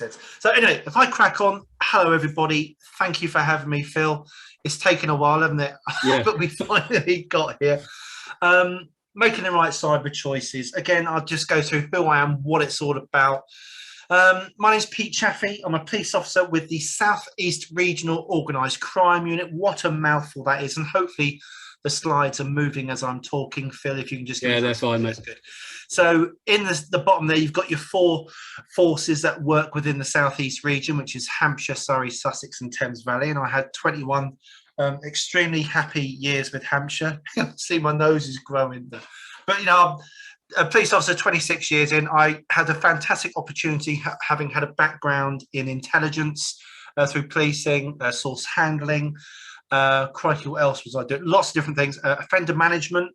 makes sense. So anyway, if I crack on, hello everybody. Thank you for having me, Phil. It's taken a while, hasn't it? Yeah. But we finally got here. Making the right cyber choices. Again, I'll just go through who I am, what it's all about. My name's Pete Chaffey. I'm a police officer with the South East Regional Organised Crime Unit. What a mouthful that is. And hopefully the slides are moving as I'm talking. Phil, if you can just give me they're fine, mate. That's good. So in the bottom there, you've got your 4 forces that work within the South East region, which is Hampshire, Surrey, Sussex and Thames Valley. And I had 21 extremely happy years with Hampshire. See, my nose is growing. But, you know, I'm a police officer 26 years in. I had a fantastic opportunity, having had a background in intelligence through policing, source handling. Crikey, what else was I doing? Lots of different things. Offender management.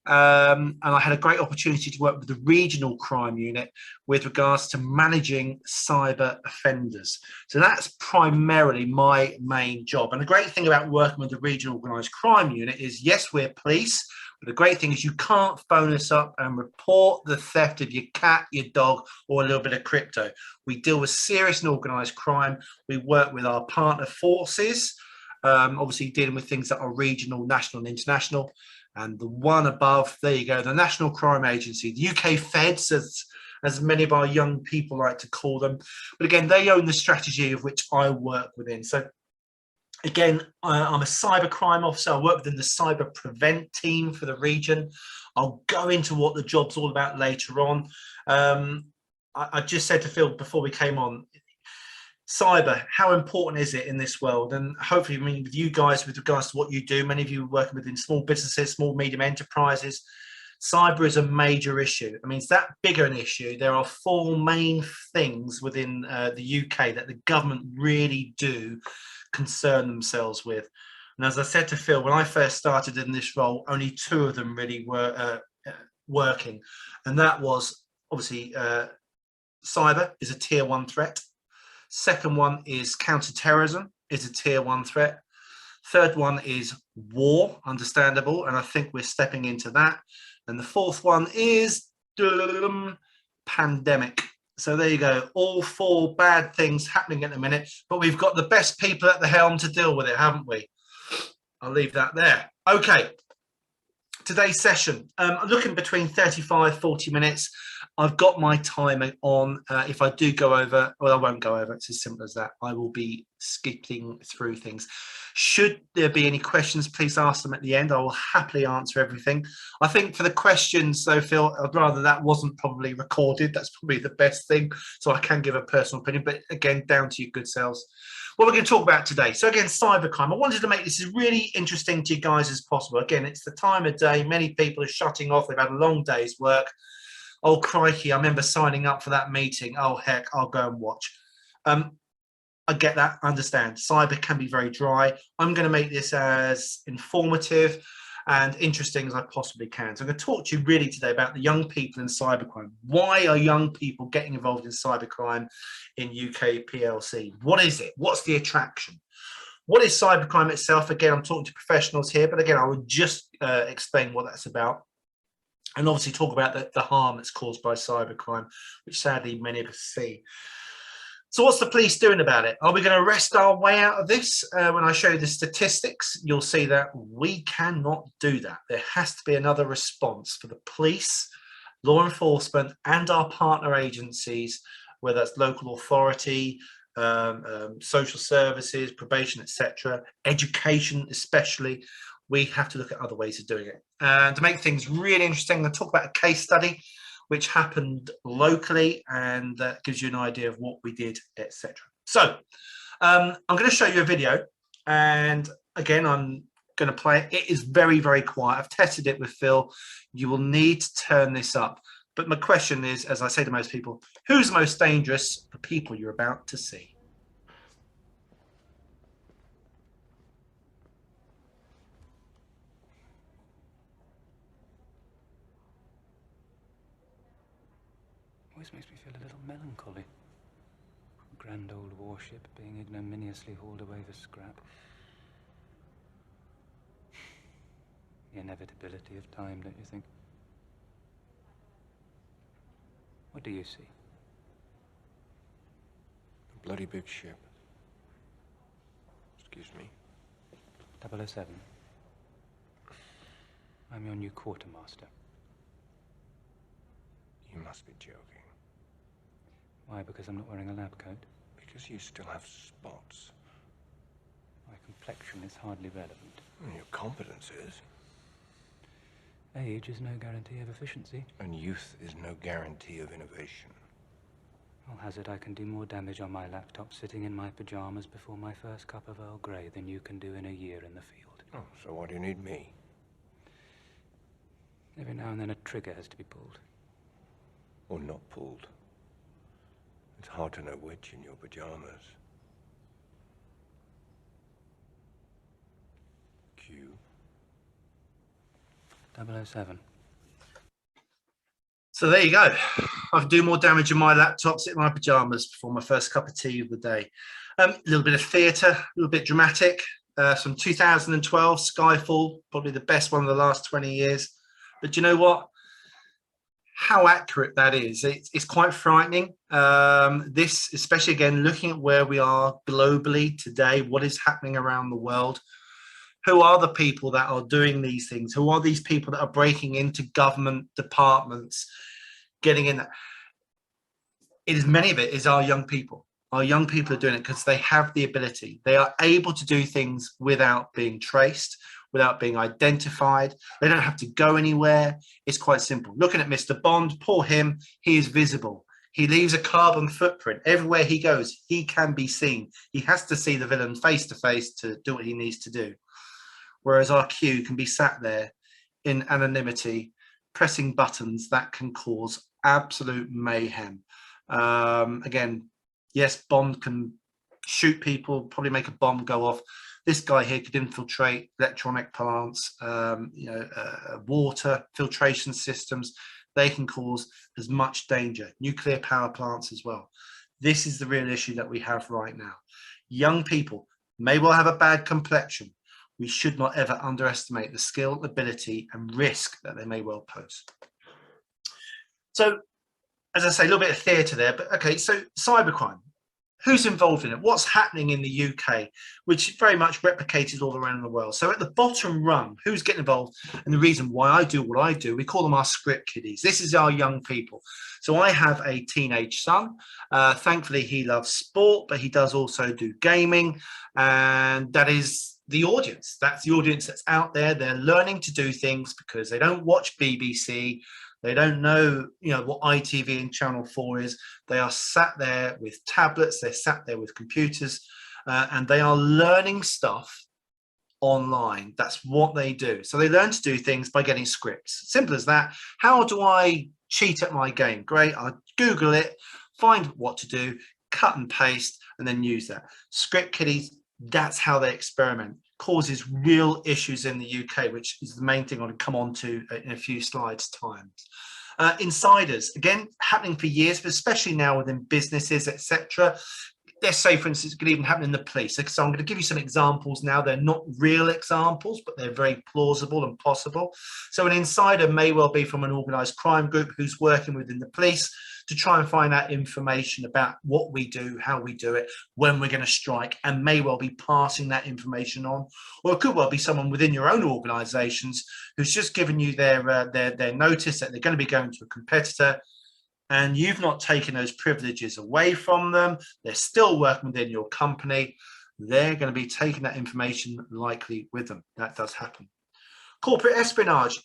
And I had a great opportunity to work with the regional crime unit with regards to managing cyber offenders. So that's primarily my main job. And the great thing about working with the regional organised crime unit is, yes, we're police, but the great thing is you can't phone us up and report the theft of your cat, your dog, or a little bit of crypto. We deal with serious and organised crime. We work with our partner forces, obviously dealing with things that are regional, national and international. And the one above, there you go, the National Crime Agency, the UK Feds, as many of our young people like to call them. But again, they own the strategy of which I work within. So again, I'm a cyber crime officer. I work within the cyber prevent team for the region. I'll go into what the job's all about later on. I just said to Phil before we came on, cyber, how important is it in this world? And hopefully, I mean, with you guys, with regards to what you do, many of you working within small businesses, small, medium enterprises, cyber is a major issue. I mean, it's that bigger an issue. There are 4 main things within the UK that the government really do concern themselves with. And as I said to Phil, when I first started in this role, only 2 of them really were working. And that was obviously cyber is a tier 1 threat. Second one is counterterrorism, is a tier 1 threat. Third one is war, understandable, and I think we're stepping into that. And the fourth one is pandemic. So there you go, all 4 bad things happening at the minute, but we've got the best people at the helm to deal with it, haven't we? I'll leave that there. Okay, today's session, I'm looking between 35-40 minutes. I've got my timer on. If I do go over, well, I won't go over. It's as simple as that. I will be skipping through things. Should there be any questions, please ask them at the end. I will happily answer everything. I think for the questions, though, Phil, I'd rather that wasn't probably recorded. That's probably the best thing. So I can give a personal opinion. But again, down to your good selves. What we're going to talk about today. So again, cybercrime. I wanted to make this as really interesting to you guys as possible. Again, it's the time of day. Many people are shutting off. They've had a long day's work. Oh, crikey, I remember signing up for that meeting. Oh, heck, I'll go and watch. I get that, I understand. Cyber can be very dry. I'm going to make this as informative and interesting as I possibly can. So I'm going to talk to you really today about the young people in cybercrime. Why are young people getting involved in cybercrime in UK PLC? What is it? What's the attraction? What is cybercrime itself? Again, I'm talking to professionals here, but again, I would just explain what that's about. And obviously talk about the harm that's caused by cybercrime, which sadly many of us see. So what's the police doing about it? Are we going to arrest our way out of this? When I show you the statistics, you'll see that we cannot do that. There has to be another response for the police, law enforcement, and our partner agencies, whether that's local authority, social services, probation, etc., education especially. We have to look at other ways of doing it. And to make things really interesting, I'm going to talk about a case study which happened locally, and that gives you an idea of what we did, etc. So I'm going to show you a video, and again, I'm going to play it. It is very, very quiet. I've tested it with Phil. You will need to turn this up. But my question is, as I say to most people, who's most dangerous? The people you're about to see. Always makes me feel a little melancholy. A grand old warship being ignominiously hauled away for scrap. The inevitability of time, don't you think? What do you see? Bloody big ship. Excuse me. 007. I'm your new quartermaster. You must be joking. Why? Because I'm not wearing a lab coat? Because you still have spots. My complexion is hardly relevant. Well, your competence is. Age is no guarantee of efficiency. And youth is no guarantee of innovation. I'll hazard I can do more damage on my laptop sitting in my pajamas before my first cup of Earl Grey than you can do in a year in the field. Oh, so why do you need me? Every now and then a trigger has to be pulled. Or not pulled. It's hard to know which in your pajamas. Q. 007. So there you go. I can do more damage on my laptop, sit in my pajamas before my first cup of tea of the day. A little bit of theatre, a little bit dramatic. Some 2012 Skyfall, probably the best one of the last 20 years. But you know what? How accurate that is. It's quite frightening. This, especially again, looking at where we are globally today, what is happening around the world. Who are the people that are doing these things? Who are these people that are breaking into government departments, getting in? It is many of it is our young people. Our young people are doing it because they have the ability. They are able to do things without being traced, without being identified. They don't have to go anywhere. It's quite simple. Looking at Mr. Bond, poor him, he is visible. He leaves a carbon footprint. Everywhere he goes, he can be seen. He has to see the villain face to face to do what he needs to do. Whereas our Q can be sat there in anonymity, pressing buttons that can cause absolute mayhem. Again, yes, Bond can shoot people, probably make a bomb go off. This guy here could infiltrate electronic plants, water filtration systems. They can cause as much danger. Nuclear power plants as well. This is the real issue that we have right now. Young people may well have a bad complexion. We should not ever underestimate the skill, ability, and risk that they may well pose. So, as I say, a little bit of theatre there, but okay, so cybercrime. Who's involved in it? What's happening in the UK, which very much replicated all around the world? So at the bottom rung, who's getting involved? And the reason why I do what I do, we call them our script kiddies. This is our young people. So I have a teenage son. Thankfully, he loves sport, but he does also do gaming. And that is the audience. That's the audience that's out there. They're learning to do things because they don't watch BBC. They don't know, what ITV and Channel 4 is. They are sat there with tablets. They're sat there with computers, and they are learning stuff online. That's what they do. So they learn to do things by getting scripts. Simple as that. How do I cheat at my game? Great. I Google it, find what to do, cut and paste, and then use that. Script kiddies, that's how they experiment. Causes real issues in the UK, which is the main thing I want to come on to in a few slides' time. Insiders, again, happening for years, but especially now within businesses, etc. Let's say, for instance, it could even happen in the police. So I'm going to give you some examples now. They're not real examples, but they're very plausible and possible. So an insider may well be from an organised crime group who's working within the police to try and find out information about what we do, how we do it, when we're going to strike, and may well be passing that information on. Or it could well be someone within your own organisations who's just given you their notice that they're going to be going to a competitor, and you've not taken those privileges away from them. They're still working within your company. They're going to be taking that information likely with them. That does happen. Corporate espionage.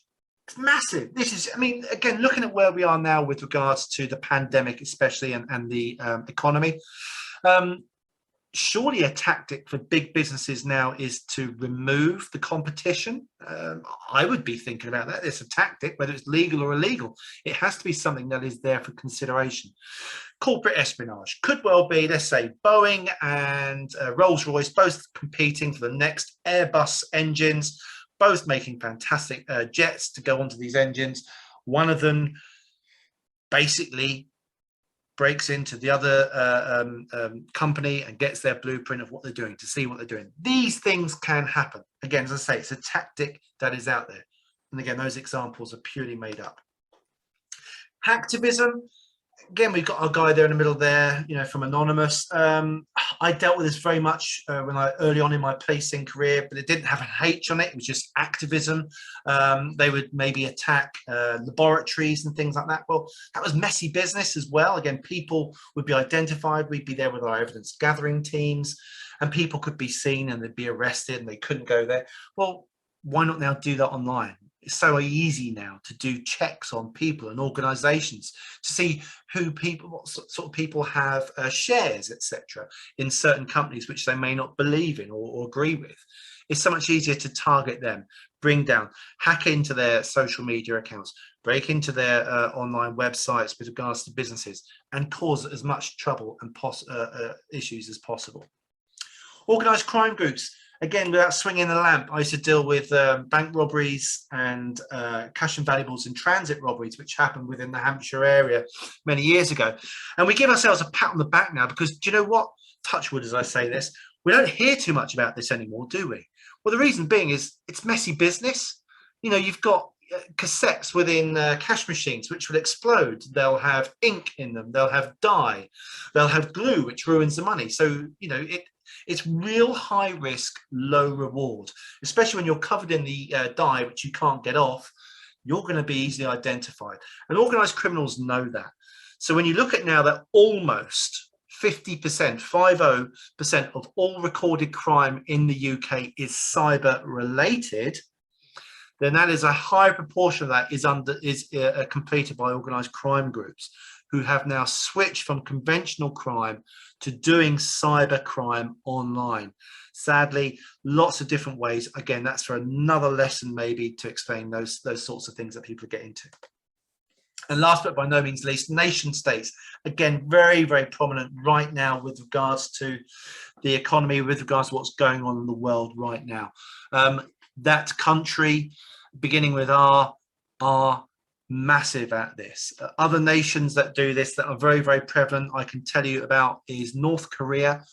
It's massive. This is, again, looking at where we are now with regards to the pandemic, especially, and the economy. Surely a tactic for big businesses now is to remove the competition. I would be thinking about that. It's a tactic, whether it's legal or illegal. It has to be something that is there for consideration. Corporate espionage could well be, let's say, Boeing and Rolls-Royce both competing for the next Airbus engines, both making fantastic jets to go onto these engines. One of them basically breaks into the other company and gets their blueprint of what they're doing, to see what they're doing. These things can happen. Again, as I say, it's a tactic that is out there. And again, those examples are purely made up. Hacktivism, again, we've got our guy there in the middle there, you know, from Anonymous. I dealt with this very much when early on in my policing career, but it didn't have an H on it. It was just activism. They would maybe attack laboratories and things like that. Well, that was messy business as well. Again, people would be identified. We'd be there with our evidence gathering teams, and people could be seen and they'd be arrested and they couldn't go there. Well, why not now do that online? It's so easy now to do checks on people and organizations to see who people, what sort of people have shares, etc., in certain companies which they may not believe in or agree with. It's so much easier to target them, bring down, hack into their social media accounts, break into their online websites with regards to businesses, and cause as much trouble and issues as possible. Organised crime groups. Again, without swinging the lamp, I used to deal with bank robberies and cash and valuables in transit robberies, which happened within the Hampshire area many years ago. And we give ourselves a pat on the back now because, do you know what? Touch wood as I say this, we don't hear too much about this anymore, do we? Well, the reason being is it's messy business. You know, you've got cassettes within cash machines which will explode. They'll have ink in them. They'll have dye. They'll have glue, which ruins the money. So, you know, it's real high risk, low reward, especially when you're covered in the dye, which you can't get off. You're going to be easily identified. And organized criminals know that. So when you look at now that almost 50%, 50% of all recorded crime in the UK is cyber related, then that is a high proportion of that is completed by organized crime groups who have now switched from conventional crime to doing cyber crime online. Sadly, lots of different ways. Again, that's for another lesson maybe to explain those sorts of things that people get into. And last but by no means least, nation states. Again, very, very prominent right now with regards to the economy, with regards to what's going on in the world right now. That country, beginning with R, are massive at this. Other nations that do this that are very, very prevalent, I can tell you about, is North Korea,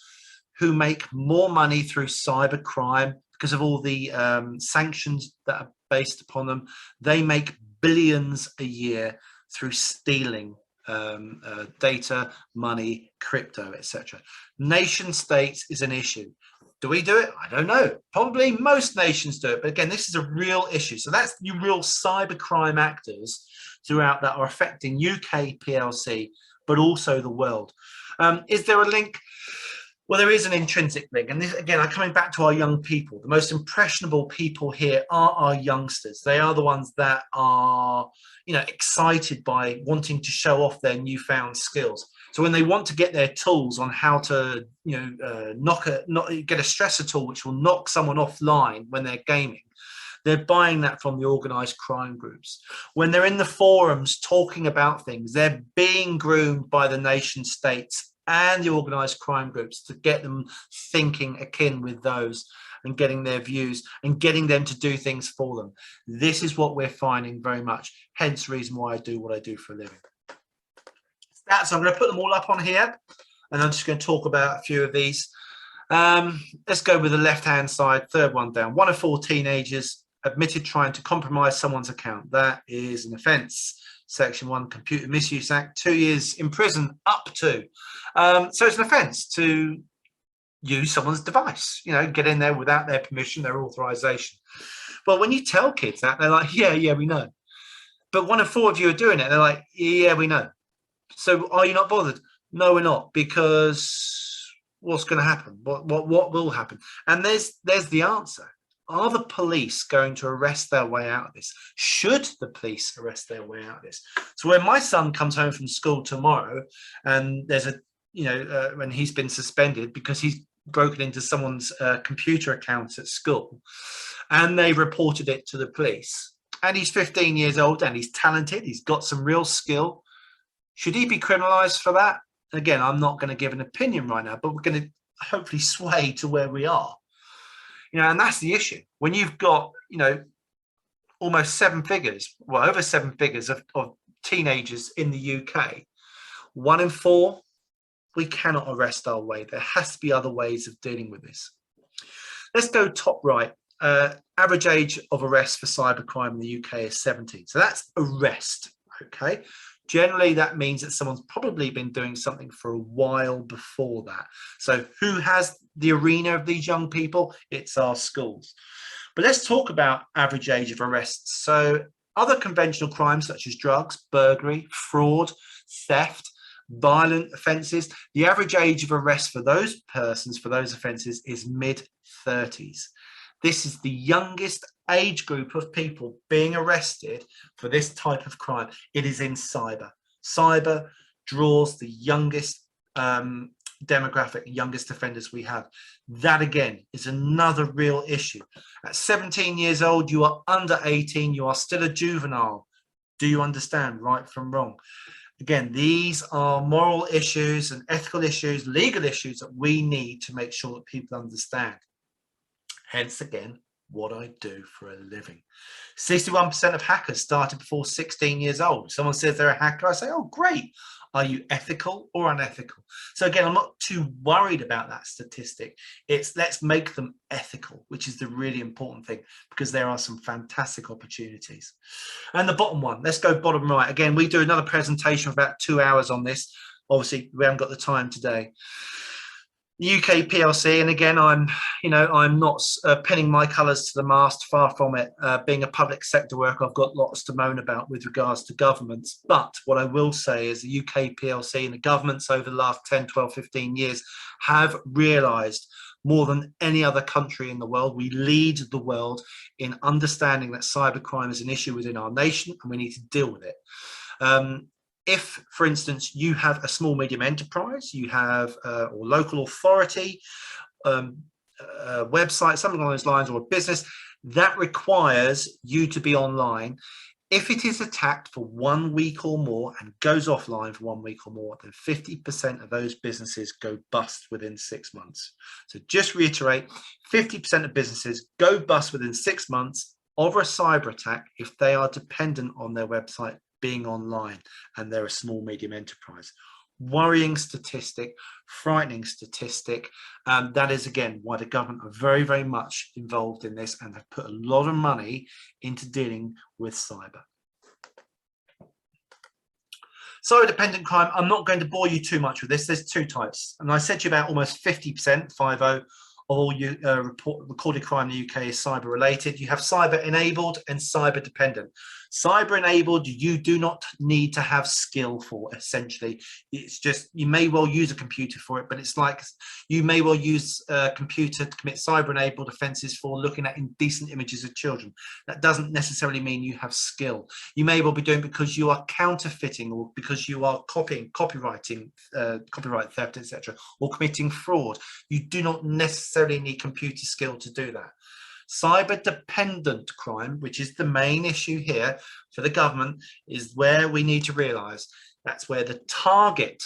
who make more money through cyber crime because of all the sanctions that are based upon them. They make billions a year through stealing data, money, crypto, etc. Nation states is an issue. Do we do it? I don't know. Probably most nations do it. But again, this is a real issue. So that's the real cybercrime actors throughout that are affecting UK PLC, but also the world. Is there a link? Well, there is an intrinsic link. And this, again, I'm coming back to our young people. The most impressionable people here are our youngsters. They are the ones that are, you know, excited by wanting to show off their newfound skills. So when they want to get their tools on how to, you know, get a stressor tool which will knock someone offline when they're gaming, they're buying that from the organized crime groups. When they're in the forums talking about things, they're being groomed by the nation states and the organized crime groups to get them thinking akin with those and getting their views and getting them to do things for them. This is what we're finding very much, hence the reason why I do what I do for a living. So I'm going to put them all up on here, and I'm just going to talk about a few of these. Let's go with the left-hand side, third one down. 1 of 4 teenagers admitted trying to compromise someone's account. That is an offence. Section 1, Computer Misuse Act, 2 years in prison up to. So it's an offence to use someone's device, you know, get in there without their permission, their authorization. Well, when you tell kids that, they're like, yeah, we know. But 1 of 4 of you are doing it. They're like, yeah, we know. So are you not bothered? No, we're not, because what's going to happen? What will happen? And there's the answer. Are the police going to arrest their way out of this? Should the police arrest their way out of this? So when my son comes home from school tomorrow and there's a, you know, when he's been suspended because he's broken into someone's computer account at school and they reported it to the police, and he's 15 years old and he's talented, he's got some real skill, should he be criminalized for that? Again, I'm not going to give an opinion right now, but we're going to hopefully sway to where we are. You know, and that's the issue. When you've got, you know, almost 7 figures, well, over 7 figures of teenagers in the UK, 1 in 4, we cannot arrest our way. There has to be other ways of dealing with this. Let's go top right. Average age of arrest for cybercrime in the UK is 17. So that's arrest. Okay, generally that means that someone's probably been doing something for a while before that. So who has the arena of these young people? It's our schools. But let's talk about average age of arrests. So other conventional crimes such as drugs, burglary, fraud, theft, violent offences, the average age of arrest for those persons, for those offences, is mid-30s. This is the youngest age group of people being arrested for this type of crime. It is in cyber. Cyber draws the youngest demographic, youngest offenders we have. That again is another real issue. At 17 years old, you are under 18, you are still a juvenile. Do you understand right from wrong? Again, these are moral issues and ethical issues, legal issues that we need to make sure that people understand. Hence, again, what I do for a living. 61% of hackers started before 16 years old. Someone says they're a hacker, I say, oh, great. Are you ethical or unethical? So again, I'm not too worried about that statistic. It's let's make them ethical, which is the really important thing, because there are some fantastic opportunities. And the bottom one, let's go bottom right. Again, we do another presentation of about 2 hours on this. Obviously, we haven't got the time today. UK PLC, and again, I'm not pinning my colours to the mast, far from it. Being a public sector worker, I've got lots to moan about with regards to governments. But what I will say is the UK PLC and the governments over the last 10, 12, 15 years have realised more than any other country in the world. We lead the world in understanding that cybercrime is an issue within our nation and we need to deal with it. If, for instance, you have a small medium enterprise, you have or local authority, website, something along those lines, or a business, that requires you to be online. If it is attacked for 1 week or more and goes offline for 1 week or more, then 50% of those businesses go bust within 6 months. So just reiterate, 50% of businesses go bust within 6 months of a cyber attack if they are dependent on their website being online and they're a small medium enterprise. Worrying statistic, frightening statistic. That is again why the government are very, very much involved in this and have put a lot of money into dealing with cyber. Cyber dependent crime, I'm not going to bore you too much with this. There's two types, and I said to you about almost 50%, 50, of all recorded crime in the UK is cyber related. You have cyber enabled and cyber dependent. Cyber enabled, you do not need to have skill for, essentially. It's just, you may well use a computer for it, but it's like you may well use a computer to commit cyber enabled offences for looking at indecent images of children. That doesn't necessarily mean you have skill. You may well be doing it because you are counterfeiting, or because you are copying, copywriting, copyright theft, etc., or committing fraud. You do not necessarily need computer skill to do that. Cyber dependent crime, which is the main issue here for the government, is where we need to realise that's where the target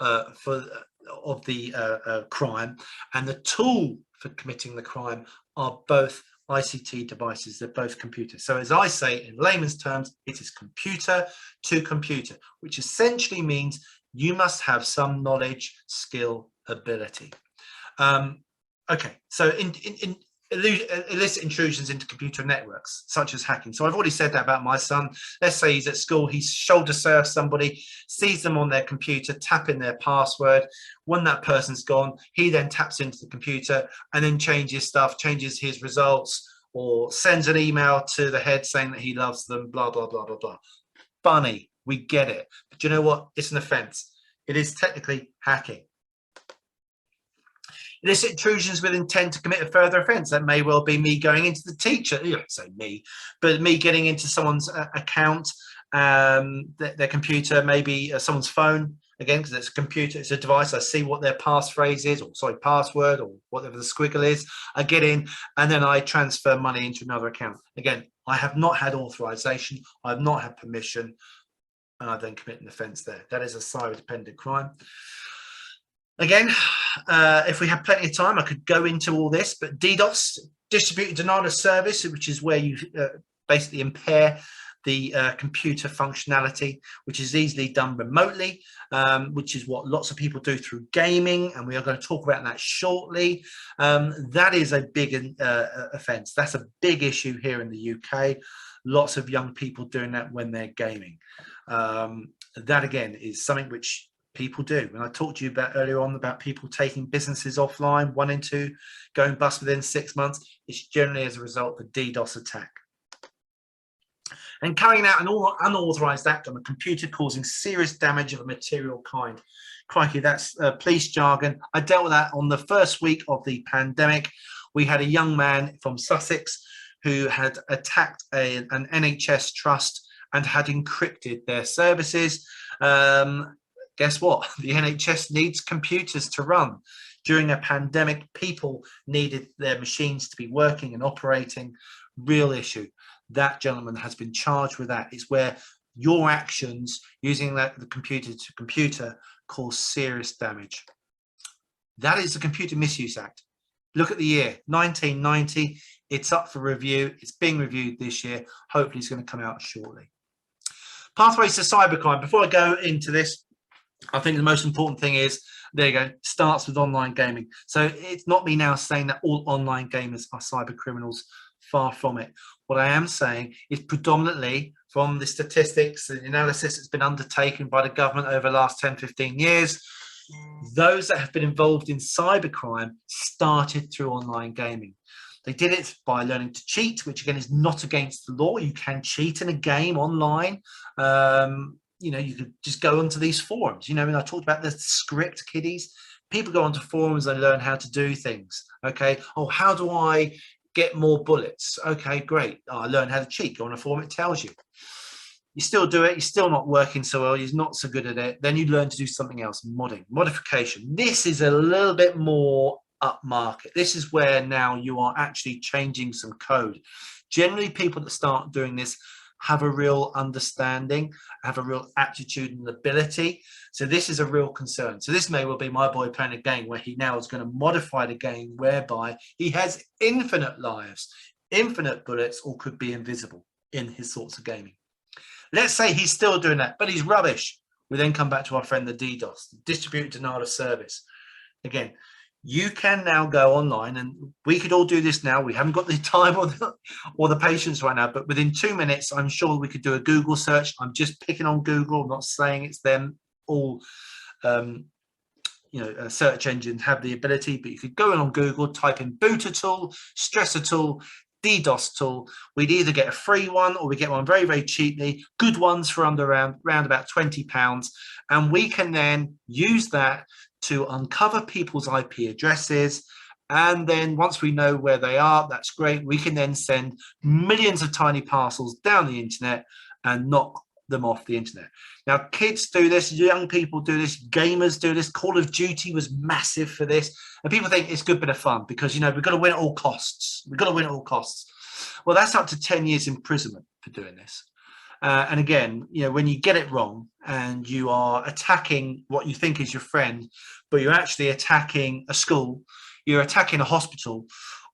of the crime and the tool for committing the crime are both ICT devices. They're both computers. So as I say in layman's terms, it is computer to computer, which essentially means you must have some knowledge, skill, ability. Okay, so in illicit intrusions into computer networks, such as hacking. So I've already said that about my son. Let's say he's at school, he's shoulder surfed somebody, sees them on their computer, tap in their password. When that person's gone, he then taps into the computer and then changes stuff, changes his results, or sends an email to the head saying that he loves them, blah, blah, blah, blah, blah. Funny, we get it. But you know what? It's an offense. It is technically hacking. Illicit intrusions with intent to commit a further offence. That may well be me going into the teacher, you don't say me, but me getting into someone's account, their computer, maybe someone's phone, again, because it's a computer, it's a device. I see what their passphrase is, or sorry, password, or whatever the squiggle is. I get in and then I transfer money into another account. Again, I have not had authorization, I have not had permission, and I then commit an offence there. That is a cyber dependent crime. Again, if we have plenty of time, I could go into all this, but DDoS, distributed denial of service, which is where you basically impair the computer functionality, which is easily done remotely, which is what lots of people do through gaming, and we are going to talk about that shortly. That is a big offence. That's a big issue here in the UK. Lots of young people doing that when they're gaming. That again is something which people do. And I talked to you about earlier on about people taking businesses offline, 1 in 2 going bust within 6 months. It's generally as a result of a DDoS attack. And carrying out an unauthorized act on a computer causing serious damage of a material kind. Crikey, that's police jargon. I dealt with that on the first week of the pandemic. We had a young man from Sussex who had attacked an NHS trust and had encrypted their services. Guess what? The NHS needs computers to run. During a pandemic, people needed their machines to be working and operating. Real issue. That gentleman has been charged with that. It's where your actions using the computer to computer cause serious damage. That is the Computer Misuse Act. Look at the year, 1990. It's up for review. It's being reviewed this year. Hopefully it's going to come out shortly. Pathways to cybercrime. Before I go into this, I think the most important thing is, there you go, starts with online gaming. So it's not me now saying that all online gamers are cyber criminals. Far from it. What I am saying is predominantly from the statistics and analysis that's been undertaken by the government over the last 10, 15 years, those that have been involved in cybercrime started through online gaming. They did it by learning to cheat, which again is not against the law. You can cheat in a game online. You know, you could just go onto these forums. You know, and I talked about the script kiddies. People go onto forums and learn how to do things. Okay. Oh, how do I get more bullets? Okay, great. I learned how to cheat. Go on a forum, it tells you. You still do it, you're still not working so well, you're not so good at it. Then you learn to do something else, modding, modification. This is a little bit more upmarket. This is where now you are actually changing some code. Generally, people that start doing this have a real understanding, have a real aptitude and ability. So this is a real concern. So this may well be my boy playing a game where he now is going to modify the game whereby he has infinite lives, infinite bullets, or could be invisible in his sorts of gaming. Let's say he's still doing that, but he's rubbish. We then come back to our friend the DDoS, distributed denial of service. Again, you can now go online, and we could all do this now. We haven't got the time or the patience right now, but within 2 minutes, I'm sure we could do a Google search. I'm just picking on Google. I'm not saying it's them. All search engines have the ability, but you could go in on Google, type in booter tool, stressor tool, DDoS tool. We'd either get a free one or we get one very, very cheaply, good ones for under around about £20. And we can then use that to uncover people's IP addresses. And then once we know where they are, that's great. We can then send millions of tiny parcels down the internet and knock them off the internet. Now, kids do this, young people do this, gamers do this. Call of Duty was massive for this. And people think it's a good bit of fun because, you know, we've got to win at all costs. We've got to win at all costs. Well, that's up to 10 years imprisonment for doing this. And again, you know, when you get it wrong and you are attacking what you think is your friend, but you're actually attacking a school, you're attacking a hospital,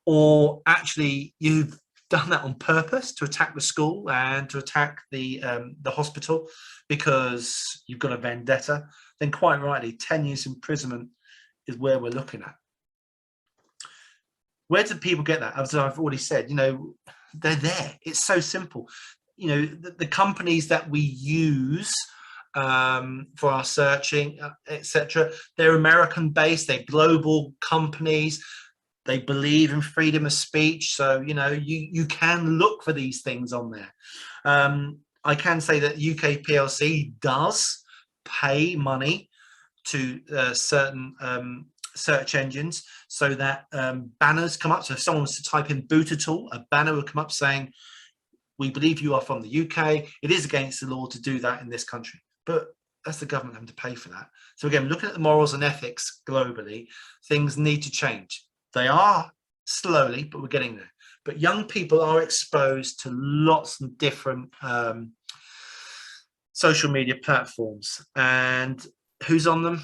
or actually you've done that on purpose to attack the school and to attack the hospital because you've got a vendetta, then quite rightly, 10 years imprisonment is where we're looking at. Where do people get that? As I've already said, you know, they're there. It's so simple. You know, the companies that we use for our searching, etc., they're American based, they're global companies. They believe in freedom of speech. So, you know, you can look for these things on there. I can say that UK PLC does pay money to certain search engines so that banners come up. So if someone was to type in booter tool, a banner would come up saying, we believe you are from the UK. It is against the law to do that in this country. But that's the government having to pay for that. So again, looking at the morals and ethics globally, things need to change. They are slowly, but we're getting there. But young people are exposed to lots of different social media platforms. And who's on them?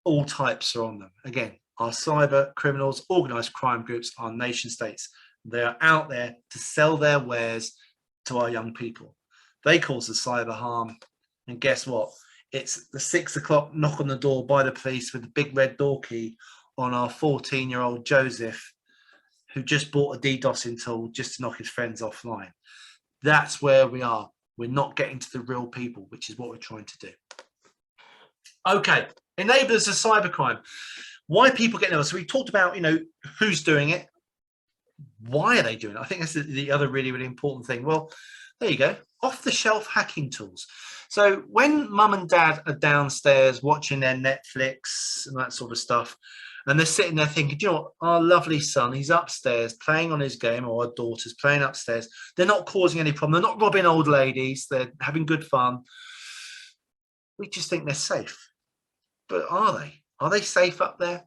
All types are on them. Again, our cyber criminals, organised crime groups, our nation states. They are out there to sell their wares to our young people. They cause the cyber harm. And guess what? It's the 6 o'clock knock on the door by the police with the big red door key on our 14-year-old Joseph, who just bought a DDoSing tool just to knock his friends offline. That's where we are. We're not getting to the real people, which is what we're trying to do. Okay, enablers of cybercrime. Why people get nervous. So we talked about, you know, who's doing it. Why are they doing it? I think that's the other really, really important thing. Well, there you go. Off-the-shelf hacking tools. So when mum and dad are downstairs watching their Netflix and that sort of stuff, and they're sitting there thinking, do you know what, our lovely son, he's upstairs playing on his game, or our daughter's playing upstairs. They're not causing any problem. They're not robbing old ladies. They're having good fun. We just think they're safe. But are they? Are they safe up there?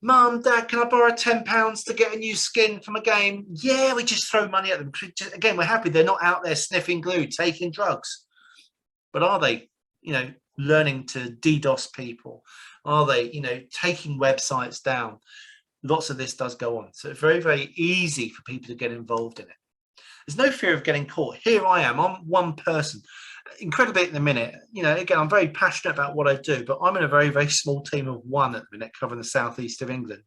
Mum, Dad, can I borrow £10 to get a new skin from a game? Yeah, we just throw money at them. Again, we're happy they're not out there sniffing glue, taking drugs. But are they, you know, learning to DDoS people? Are they, you know, taking websites down? Lots of this does go on. So it's very, very easy for people to get involved in it. There's no fear of getting caught. Here I am. I'm one person. Incredibly at the minute, you know, again, I'm very passionate about what I do, but I'm in a very, very small team of one at the minute covering the southeast of England.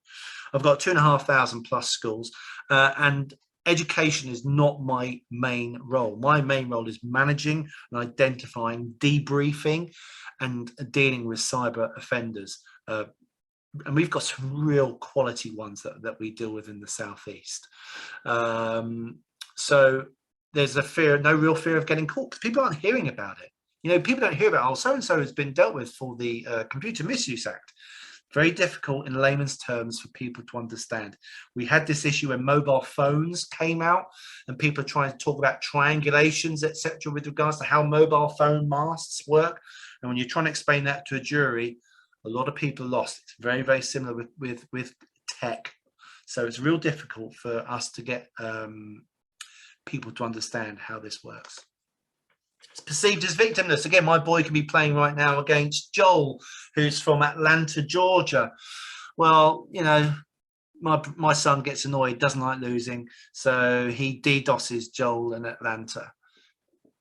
I've got 2,500 plus schools, and education is not my main role. My main role is managing and identifying, debriefing and dealing with cyber offenders. And we've got some real quality ones that we deal with in the southeast. So there's a fear, no real fear of getting caught, because people aren't hearing about it. You know, people don't hear about, oh, so-and-so has been dealt with for the Computer Misuse Act. Very difficult in layman's terms for people to understand. We had this issue when mobile phones came out and people are trying to talk about triangulations, etc., with regards to how mobile phone masts work. And when you're trying to explain that to a jury, a lot of people lost. It's very, very similar with tech. So it's real difficult for us to get people to understand how this works. It's perceived as victimless. Again, my boy can be playing right now against Joel, who's from Atlanta, Georgia. Well, you know, my son gets annoyed, doesn't like losing, so he DDoSes Joel in Atlanta.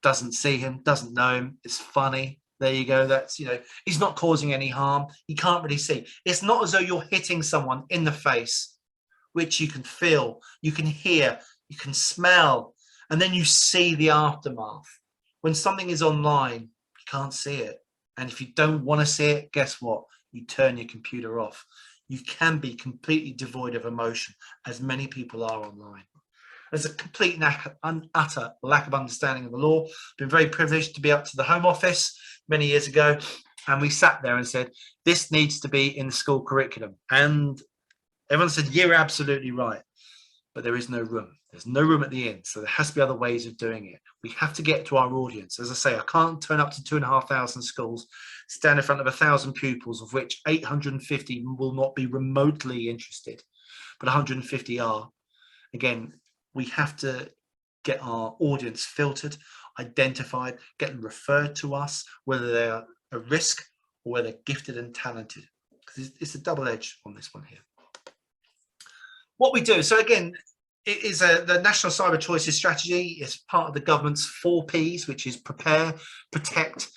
Doesn't see him, doesn't know him. It's funny. There you go. That's, you know, he's not causing any harm. He can't really see. It's not as though you're hitting someone in the face, which you can feel, you can hear, you can smell, and then you see the aftermath. When something is online, you can't see it. And if you don't want to see it, guess what? You turn your computer off. You can be completely devoid of emotion, as many people are online. There's a complete utter lack of understanding of the law. Been very privileged to be up to the Home Office many years ago, and we sat there and said, this needs to be in the school curriculum. And everyone said, you're absolutely right. But there is no room. There's no room at the inn. So there has to be other ways of doing it. We have to get to our audience. As I say, I can't turn up to 2,500 schools, stand in front of 1,000 pupils, of which 850 will not be remotely interested, but 150 are. Again, we have to get our audience filtered, identified, get them referred to us, whether they're a risk or whether they're gifted and talented. Because it's a double edge on this one here. What we do, so again, it is the National Cyber Choices Strategy. It's part of the government's 4 Ps, which is prepare, protect,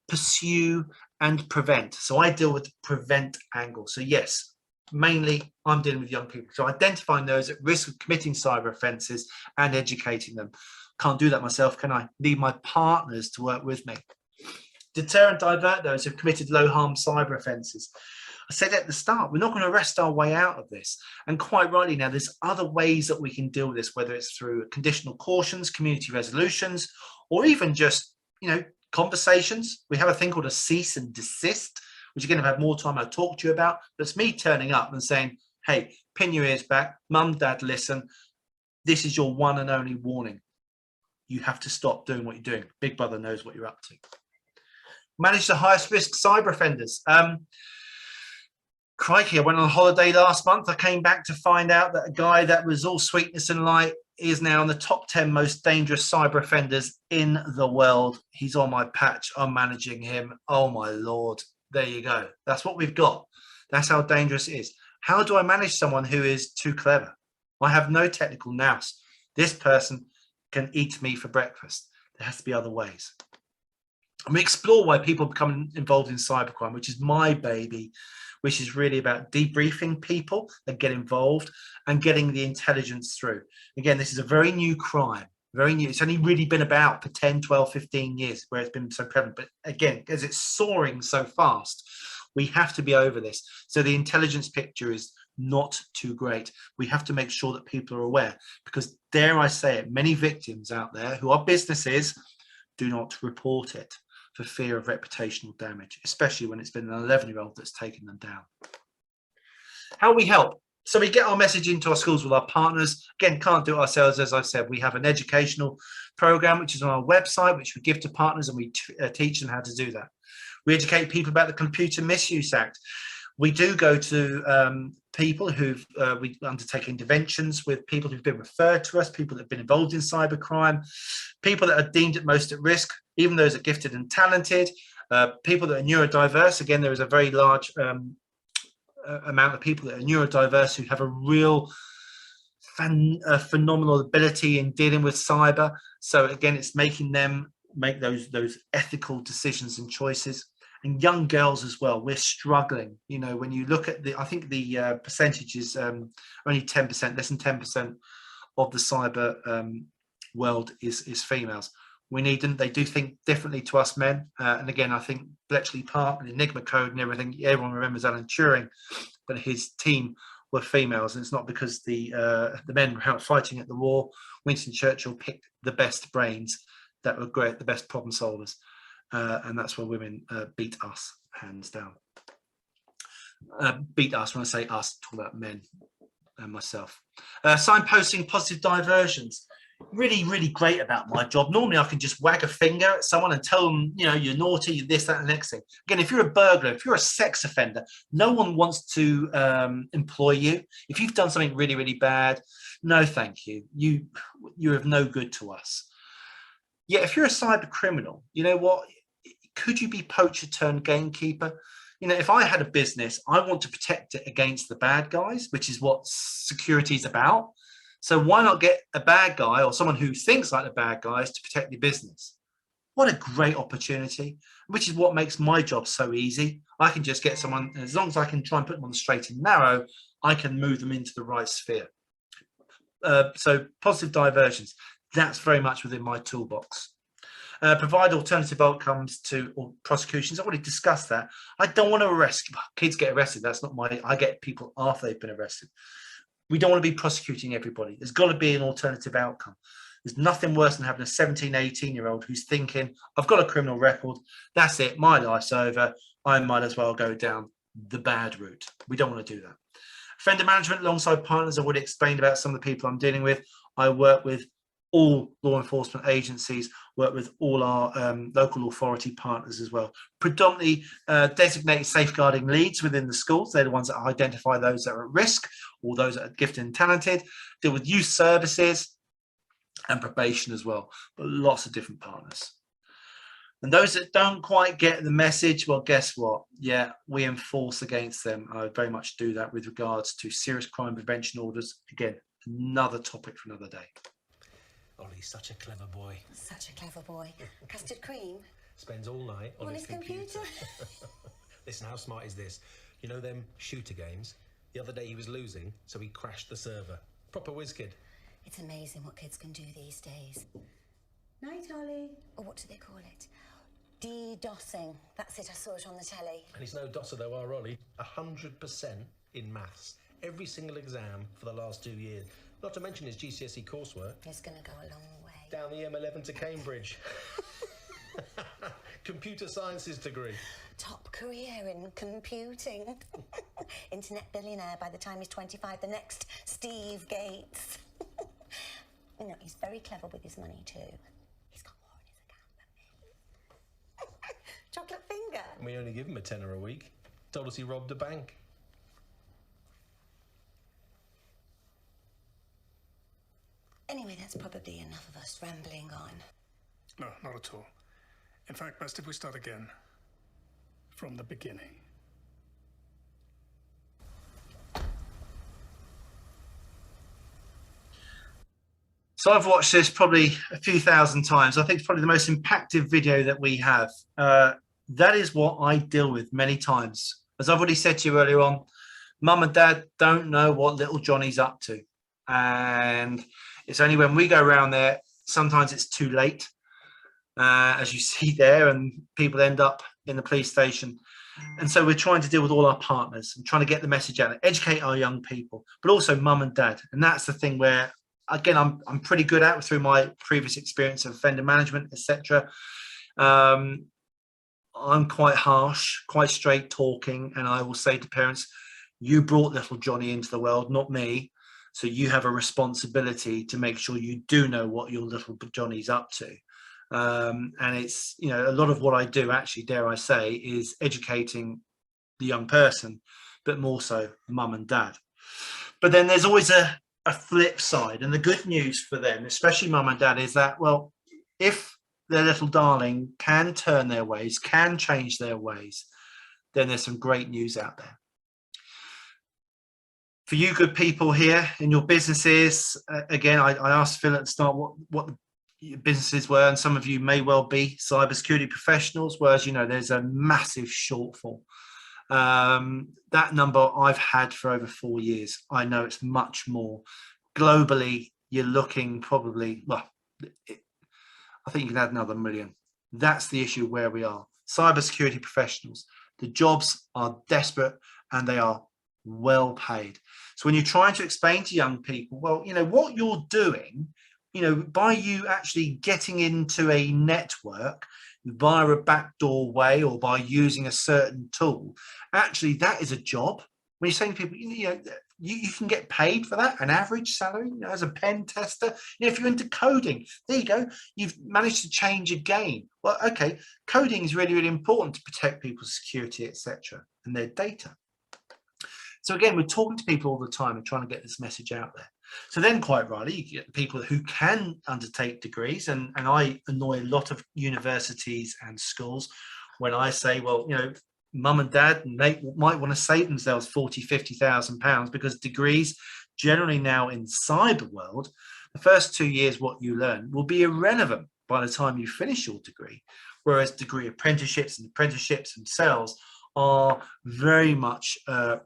pursue, and prevent. So I deal with the prevent angle. So yes, mainly I'm dealing with young people. So identifying those at risk of committing cyber offences and educating them. Can't do that myself, can I? Need my partners to work with me. Deter and divert those who've committed low harm cyber offences. I said at the start, we're not going to arrest our way out of this. And quite rightly now, there's other ways that we can deal with this, whether it's through conditional cautions, community resolutions, or even just, you know, conversations. We have a thing called a cease and desist, which you're going to have more time I'll talk to you about. But it's me turning up and saying, hey, pin your ears back. Mum, Dad, listen. This is your one and only warning. You have to stop doing what you're doing. Big Brother knows what you're up to. Manage the highest risk cyber offenders. Crikey, I went on holiday last month. I came back to find out that a guy that was all sweetness and light is now in the top 10 most dangerous cyber offenders in the world. He's on my patch. I'm managing him. Oh, my Lord. There you go. That's what we've got. That's how dangerous it is. How do I manage someone who is too clever? I have no technical nous. This person can eat me for breakfast. There has to be other ways. And we explore why people become involved in cybercrime, which is my baby, which is really about debriefing people that get involved and getting the intelligence through. Again, this is a very new crime, very new. It's only really been about for 10, 12, 15 years where it's been so prevalent. But again, because it's soaring so fast, we have to be over this. So the intelligence picture is not too great. We have to make sure that people are aware, because dare I say it, many victims out there who are businesses do not report it for fear of reputational damage, especially when it's been an 11-year-old that's taken them down. How we help? So we get our message into our schools with our partners. Again, can't do it ourselves. As I've said, we have an educational program, which is on our website, which we give to partners, and we teach them how to do that. We educate people about the Computer Misuse Act. We do go to people who've, we undertake interventions with people who've been referred to us, people that have been involved in cybercrime, people that are deemed at most at risk, even those that are gifted and talented, people that are neurodiverse. Again, there is a very large amount of people that are neurodiverse who have a real phenomenal ability in dealing with cyber. So again, it's making them make those ethical decisions and choices. And young girls as well, we're struggling. You know, when you look at I think the percentage is only 10%, less than 10% of the cyber world is females. We need them. They do think differently to us men. And again, I think Bletchley Park and Enigma Code and everything, everyone remembers Alan Turing, but his team were females. And it's not because the men were out fighting at the war. Winston Churchill picked the best brains that were great, the best problem solvers. And that's where women beat us, hands down. Beat us, when I say us, talk about men and myself. Signposting positive diversions. Really, really great about my job. Normally I can just wag a finger at someone and tell them, you know, you're naughty, you're this, that, and the next thing. Again, if you're a burglar, if you're a sex offender, no one wants to employ you. If you've done something really, really bad, no thank you. You're of no good to us. Yet if you're a cyber criminal, you know what? Could you be poacher turned gamekeeper? You know, if I had a business, I want to protect it against the bad guys, which is what security is about. So why not get a bad guy or someone who thinks like the bad guys to protect your business? What a great opportunity, which is what makes my job so easy. I can just get someone, and as long as I can try and put them on the straight and narrow, I can move them into the right sphere. So positive diversions, that's very much within my toolbox. Provide alternative outcomes to prosecutions. I already discussed that. I don't want to arrest kids. Get arrested. That's not my. I get people after they've been arrested. We don't want to be prosecuting everybody. There's got to be an alternative outcome. There's nothing worse than having a 17, 18-year-old who's thinking, I've got a criminal record. That's it. My life's over. I might as well go down the bad route. We don't want to do that. Offender management alongside partners. I already explained about some of the people I'm dealing with. I work with all law enforcement agencies, work with all our local authority partners as well. Predominantly designated safeguarding leads within the schools. They're the ones that identify those that are at risk or those that are gifted and talented. Deal with youth services and probation as well, but lots of different partners. And those that don't quite get the message, well, guess what? Yeah, we enforce against them. I very much do that with regards to serious crime prevention orders. Again, another topic for another day. Ollie's such a clever boy. Such a clever boy. Custard cream? Spends all night on his computer. Listen, how smart is this? You know them shooter games? The other day he was losing, so he crashed the server. Proper whiz kid. It's amazing what kids can do these days. Night, Ollie. Or what do they call it? DDoSing. That's it, I saw it on the telly. And he's no dosser though, our Ollie. 100% in maths. Every single exam for the last 2 years. Not to mention his GCSE coursework. It's going to go a long way. Down the M11 to Cambridge. Computer sciences degree. Top career in computing. Internet billionaire by the time he's 25. The next Steve Gates. You know, he's very clever with his money too. He's got more in his account than me. Chocolate finger. And we only give him a tenner a week. Told us he robbed a bank. Anyway, that's probably enough of us rambling on. No, not at all. In fact, best if we start again. From the beginning. So I've watched this probably a few thousand times. I think it's probably the most impactful video that we have. That is what I deal with many times. As I've already said to you earlier on, Mum and Dad don't know what little Johnny's up to. And it's only when we go around there Sometimes it's too late, as you see there, and people end up in the police station. And so we're trying to deal with all our partners and trying to get the message out, educate our young people, but also mum and dad. And that's the thing where, again, I'm pretty good at through my previous experience of offender management, etc. I'm quite harsh, quite straight talking, and I will say to parents, you brought little Johnny into the world, not me. So you have a responsibility to make sure you do know what your little Johnny's up to. And it's, you know, a lot of what I do, actually, dare I say, is educating the young person, but more so mum and dad. But then there's always a flip side, and the good news for them, especially mum and dad, is that, well, if their little darling can turn their ways, can change their ways, then there's some great news out there. For you good people here in your businesses, again, I asked Phil at the start what the businesses were, and some of you may well be cybersecurity professionals, whereas, you know, there's a massive shortfall. That number I've had for over 4 years. I know it's much more. Globally, you're looking probably, well, I think you can add another 1 million. That's the issue where we are. Cybersecurity professionals. The jobs are desperate and they are well paid. So when you're trying to explain to young people, well, you know, what you're doing, you know, by you actually getting into a network via a backdoor way or by using a certain tool, actually that is a job. When you're saying to people, you know, you can get paid for that, an average salary, you know, as a pen tester. You know, if you're into coding, there you go, you've managed to change a game. Well, okay, coding is really, really important to protect people's security, etc., and their data. So again, we're talking to people all the time and trying to get this message out there. So then, quite rightly, you get people who can undertake degrees, and I annoy a lot of universities and schools when I say, well, you know, mum and dad might want to save themselves 40,000, 50,000 pounds, because degrees generally now in cyber world, the first 2 years what you learn will be irrelevant by the time you finish your degree, whereas degree apprenticeships and apprenticeships themselves are very much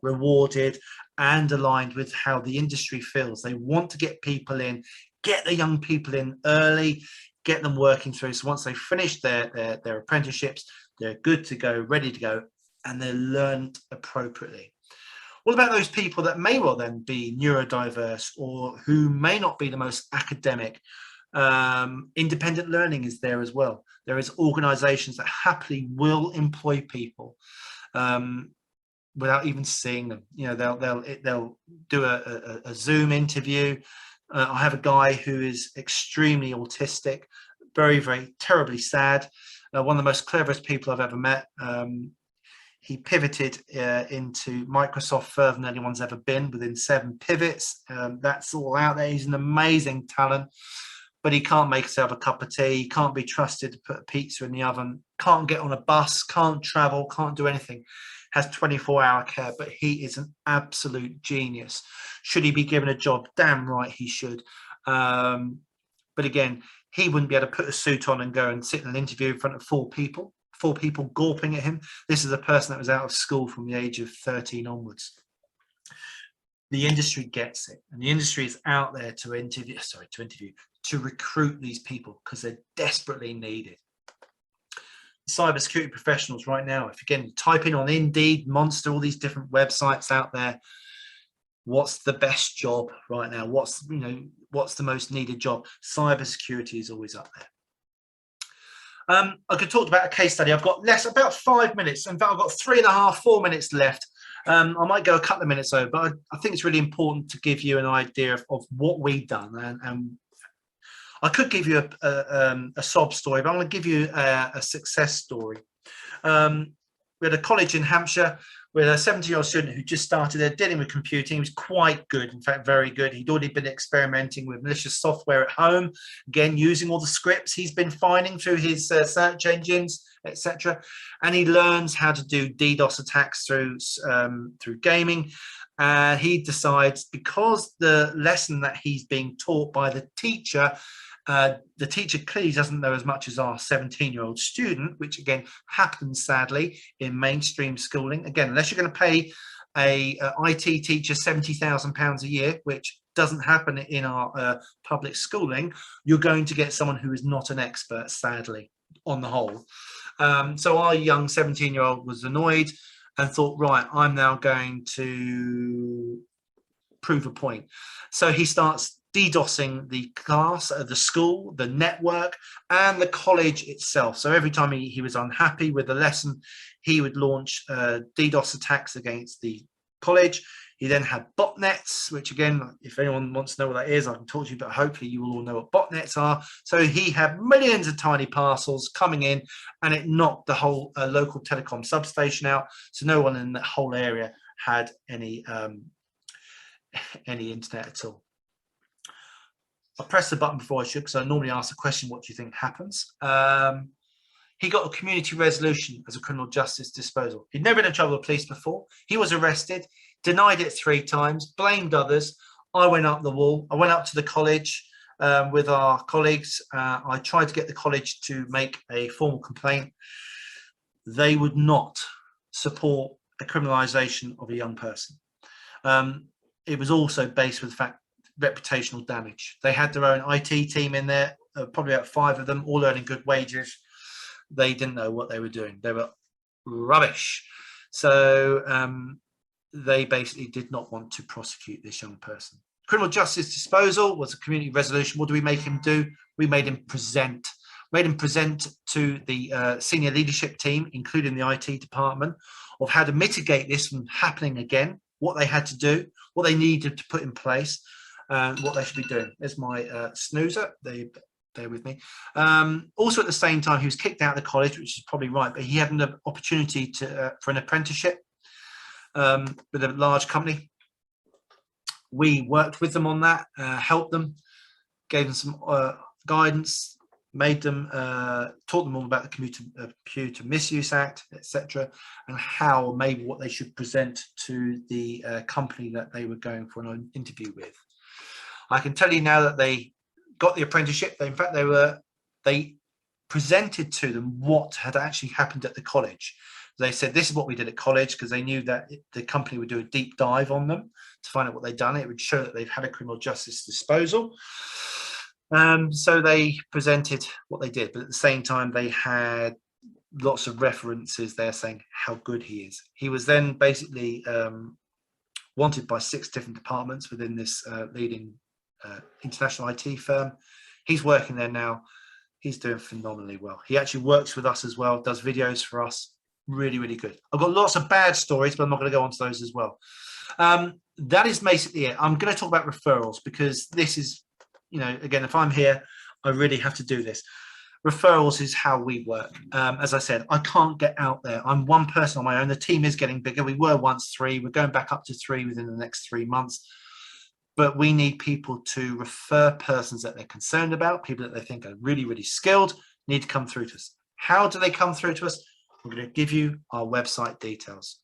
rewarded and aligned with how the industry feels. They want to get people in, get the young people in early, get them working through. So once they finish their apprenticeships, they're good to go, ready to go, and they're learned appropriately. What about those people that may well then be neurodiverse or who may not be the most academic? Independent learning is there as well. There is organizations that happily will employ people without even seeing them. You know, they'll do a Zoom interview. I have a guy who is extremely autistic, very, very terribly sad. One of the most cleverest people I've ever met. He pivoted into Microsoft further than anyone's ever been, within 7 pivots. That's all out there. He's an amazing talent, but he can't make himself a cup of tea. He can't be trusted to put a pizza in the oven, can't get on a bus, can't travel, can't do anything. Has 24-hour care, but he is an absolute genius. Should he be given a job? Damn right he should. But again, he wouldn't be able to put a suit on and go and sit in an interview in front of 4 people gawping at him. This is a person that was out of school from the age of 13 onwards. The industry gets it, and the industry is out there to recruit these people because they're desperately needed. Cybersecurity professionals right now, if again type in on Indeed, Monster, all these different websites out there, what's the best job right now? What's the most needed job? Cybersecurity is always up there. I could talk about a case study. I've got about 5 minutes. In fact, I've got 3.5, 4 minutes left. I might go a couple of minutes over, but I think it's really important to give you an idea of what we've done. And I could give you a sob story, but I'm going to give you a success story. We had a college in Hampshire with a 17-year-old student who just started there dealing with computing. He was quite good, in fact, very good. He'd already been experimenting with malicious software at home, again, using all the scripts he's been finding through his search engines, etc. And he learns how to do DDoS attacks through gaming. He decides, because the lesson that he's being taught by the teacher clearly doesn't know as much as our 17-year-old student, which again happens sadly in mainstream schooling. Again, unless you're going to pay a IT teacher £70,000 a year, which doesn't happen in our public schooling, you're going to get someone who is not an expert, sadly, on the whole. So our young 17-year-old was annoyed and thought, right, I'm now going to prove a point. So he starts DDoSing the class, the school, the network, and the college itself. So every time he was unhappy with the lesson, he would launch DDoS attacks against the college. He then had botnets, which again, if anyone wants to know what that is, I can talk to you, but hopefully you will all know what botnets are. So he had millions of tiny parcels coming in, and it knocked the whole local telecom substation out. So no one in the whole area had any internet at all. I pressed the button before I should, because I normally ask the question, what do you think happens? He got a community resolution as a criminal justice disposal. He'd never been in trouble with police before. He was arrested, denied it 3 times, blamed others. I went up the wall. I went up to the college with our colleagues. I tried to get the college to make a formal complaint. They would not support a criminalisation of a young person. It was also based with the fact reputational damage. They had their own IT team in there, probably about 5 of them, all earning good wages. They didn't know what they were doing. They were rubbish. So they basically did not want to prosecute this young person. Criminal justice disposal was a community resolution. What do we make him do? We made him present. Made him present to the senior leadership team, including the IT department, of how to mitigate this from happening again, what they had to do, what they needed to put in place, what they should be doing. There's my snoozer. Bear with me. Also, at the same time, he was kicked out of the college, which is probably right, but he had an opportunity to for an apprenticeship with a large company. We worked with them on that, helped them, gave them some guidance, made them, taught them all about the Computer Misuse Act, etc., and how maybe what they should present to the company that they were going for an interview with. I can tell you now that they got the apprenticeship. In fact, they presented to them what had actually happened at the college. They said, this is what we did at college, because they knew that the company would do a deep dive on them to find out what they'd done. It would show that they've had a criminal justice disposal. So they presented what they did, but at the same time, they had lots of references there saying how good he is. He was then basically wanted by 6 different departments within this leading international IT firm. He's working there now. He's doing phenomenally well. He actually works with us as well, does videos for us. Really, really good. I've got lots of bad stories, but I'm not going to go on to those as well. That is basically it. I'm going to talk about referrals, because this is, you know, again, if I'm here, I really have to do this. Referrals is how we work. As I said, I can't get out there. I'm one person on my own. The team is getting bigger. We were once 3. We're going back up to 3 within the next 3 months. But we need people to refer persons that they're concerned about, people that they think are really, really skilled, need to come through to us. How do they come through to us? We're going to give you our website details.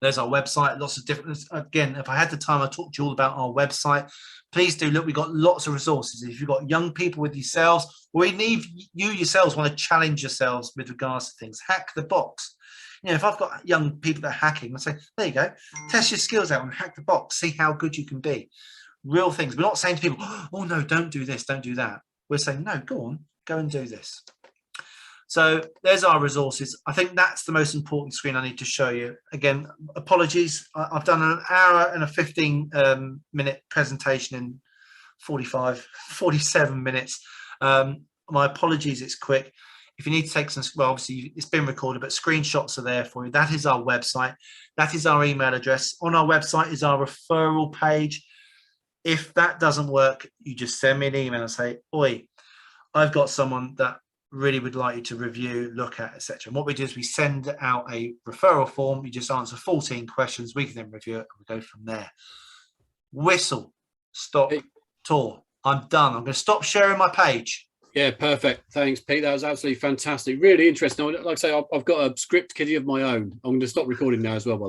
There's our website, lots of different, again, if I had the time, I'd talk to you all about our website. Please do look, we've got lots of resources. If you've got young people with yourselves, or even if you yourselves want to challenge yourselves with regards to things, hack the box. You know, if I've got young people that are hacking, I say, there you go, test your skills out and hack the box, see how good you can be. Real things. We're not saying to people, oh no, don't do this, don't do that. We're saying, no, go on, go and do this. So there's our resources. I think that's the most important screen I need to show you. Again, apologies. I've done an hour and a 15-minute presentation in 47 minutes. My apologies, it's quick. If you need to take some, well, obviously it's been recorded, but screenshots are there for you. That is our website. That is our email address. On our website is our referral page. If that doesn't work, you just send me an email and say, oi, I've got someone that really would like you to review, look at, etc. And what we do is we send out a referral form. You just answer 14 questions. We can then review it and we go from there. Whistle, stop, tour. I'm done. I'm going to stop sharing my page. Yeah, perfect. Thanks, Pete. That was absolutely fantastic. Really interesting. Like I say, I've got a script kiddie of my own. I'm going to stop recording now as well, by the way.